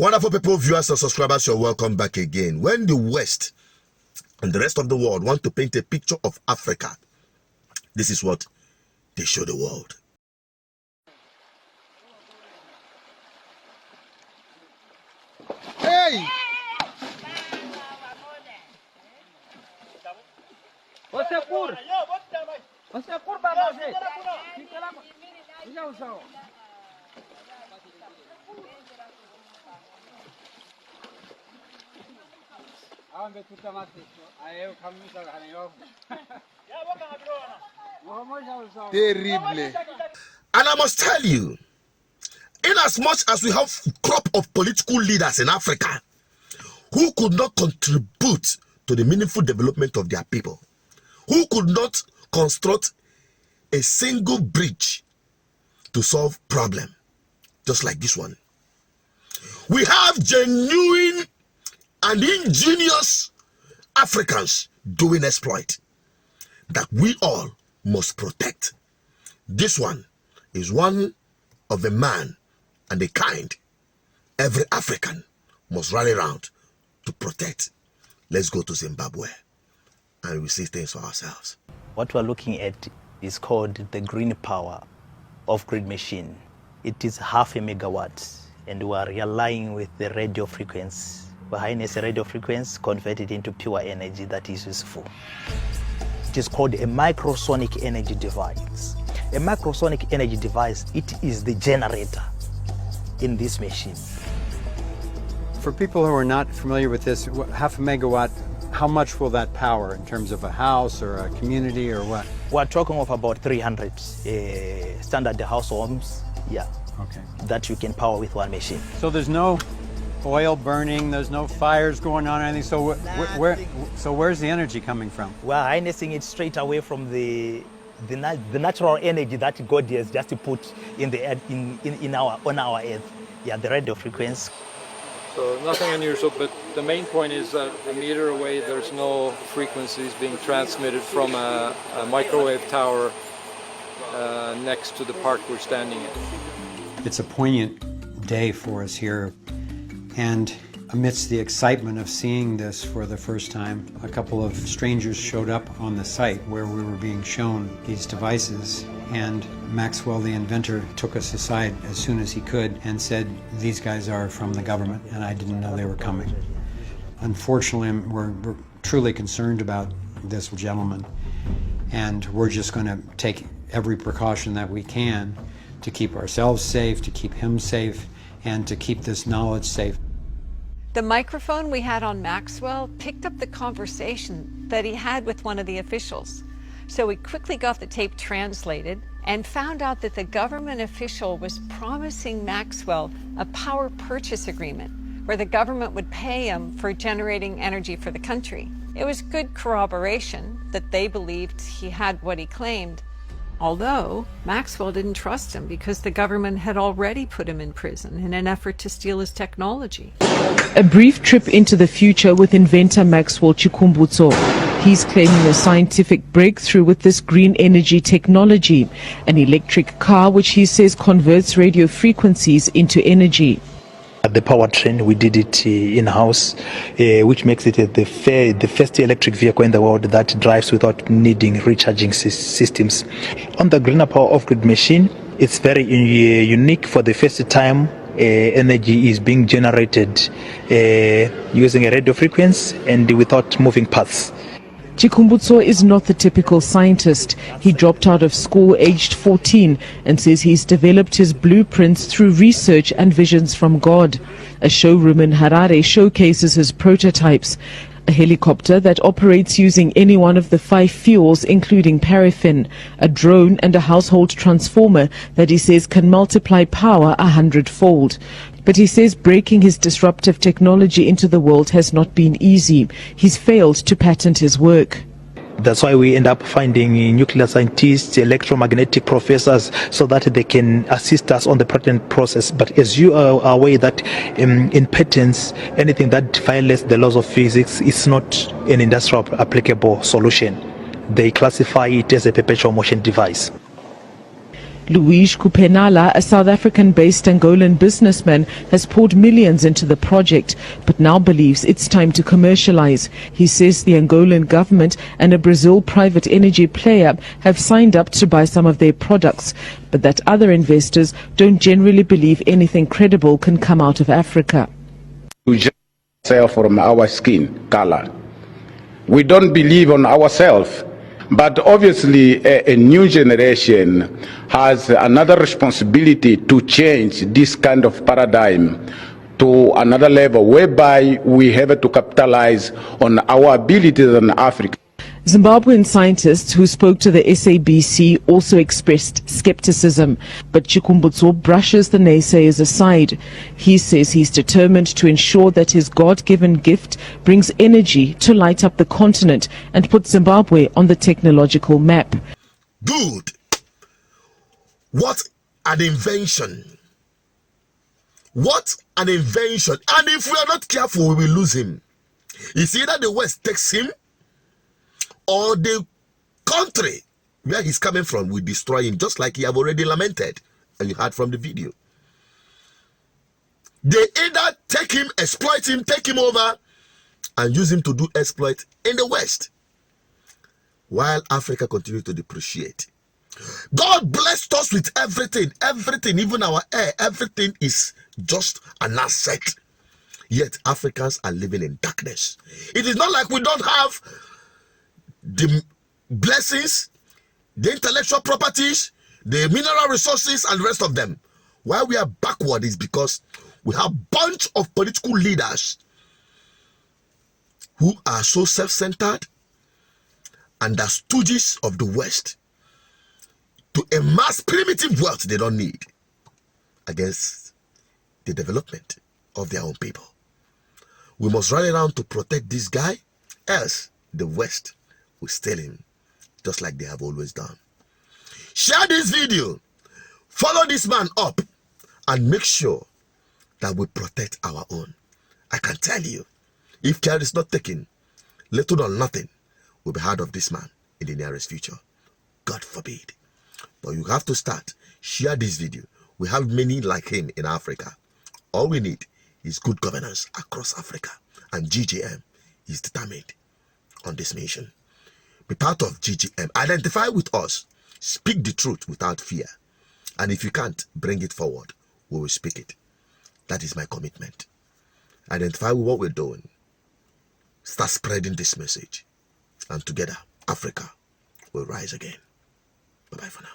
Wonderful people, viewers and subscribers, you're welcome back again. When the West and the rest of the world want to paint a picture of Africa, this is what they show the world. Hey! Terrible. And I must tell you, in as much as we have a crop of political leaders in Africa who could not contribute to the meaningful development of their people, who could not construct a single bridge to solve problem, just like this one, we have genuine and ingenious Africans doing exploit that we all must protect. This one is one of a man and a kind every African must rally around to protect. Let's go to Zimbabwe and we see things for ourselves. What we're looking at is called the green power off-grid machine. It is 0.5 megawatt, and we are relying with the radio frequency. We harness a radio frequency, convert it into pure energy that is useful. It is called a microsonic energy device. A microsonic energy device, it is the generator in this machine. For people who are not familiar with this, 0.5 megawatt, how much will that power in terms of a house or a community or what? We're talking of about 300 standard house homes, yeah, Okay. that you can power with one machine. So there's no oil burning, there's no fires going on or anything, so where's the energy coming from? We're harnessing it straight away from the natural energy that God has just put in the earth, on our earth. Yeah, the radio frequency. So nothing unusual, but the main point is that a meter away there's no frequencies being transmitted from a microwave tower next to the park we're standing in. It's a poignant day for us here, and amidst the excitement of seeing this for the first time, a couple of strangers showed up on the site where we were being shown these devices, and Maxwell, the inventor, took us aside as soon as he could and said, these guys are from the government, and I didn't know they were coming. Unfortunately, we're truly concerned about this gentleman, and we're just going to take every precaution that we can to keep ourselves safe, to keep him safe, and to keep this knowledge safe. The microphone we had on Maxwell picked up the conversation that he had with one of the officials. So we quickly got the tape translated and found out that the government official was promising Maxwell a power purchase agreement where the government would pay him for generating energy for the country. It was good corroboration that they believed he had what he claimed. Although Maxwell didn't trust him because the government had already put him in prison in an effort to steal his technology. A brief trip into the future with inventor Maxwell Chikumbutso. He's claiming a scientific breakthrough with this green energy technology, an electric car which he says converts radio frequencies into energy. The powertrain, we did it in-house, which makes it the first electric vehicle in the world that drives without needing recharging systems. On the greener power off-grid machine, it's very unique. For the first time, energy is being generated using a radio frequency and without moving paths. Chikumbutso is not the typical scientist. He dropped out of school aged 14 and says he's developed his blueprints through research and visions from God. A showroom in Harare showcases his prototypes. A helicopter that operates using any one of the 5 fuels, including paraffin, a drone and a household transformer that he says can multiply power 100-fold. But he says breaking his disruptive technology into the world has not been easy. He's failed to patent his work. That's why we end up finding nuclear scientists, electromagnetic professors, so that they can assist us on the patent process. But as you are aware that in patents, anything that violates the laws of physics is not an industrial applicable solution. They classify it as a perpetual motion device. Luis Kupenala, a South African-based Angolan businessman, has poured millions into the project, but now believes it's time to commercialize. He says the Angolan government and a Brazil private energy player have signed up to buy some of their products, but that other investors don't generally believe anything credible can come out of Africa. We just sell from our skin color. We don't believe on ourselves. But obviously, a new generation has another responsibility to change this kind of paradigm to another level, whereby we have to capitalize on our abilities in Africa. Zimbabwean scientists who spoke to the SABC also expressed skepticism, but Chikumbutso brushes the naysayers aside. He says he's determined to ensure that his God-given gift brings energy to light up the continent and put Zimbabwe on the technological map. Good. What an invention. What an invention. And if we are not careful, we will lose him. It's either the West takes him, or the country where he's coming from will destroy him, just like he have already lamented, and you heard from the video. They either take him, exploit him, take him over, and use him to do exploit in the West, while Africa continues to depreciate. God blessed us with everything, even our air, everything is just an asset. Yet Africans are living in darkness. It is not like we don't have the blessings, the intellectual properties, the mineral resources, and the rest of them. Why we are backward is because we have a bunch of political leaders who are so self-centered and are stooges of the West to amass primitive wealth they don't need against the development of their own people. We must rally around to protect this guy, else the West will steal him, just like they have always done. Share this video, follow this man up, and make sure that we protect our own. I can tell you, if care is not taken, little or nothing will be heard of this man in the nearest future. God forbid. But you have to start. Share this video. We have many like him in Africa. All we need is good governance across Africa. And GGM is determined on this mission. Be part of GGM. Identify with us. Speak the truth without fear. And if you can't, bring it forward. We will speak it. That is my commitment. Identify with what we're doing. Start spreading this message. And together, Africa will rise again. Bye-bye for now.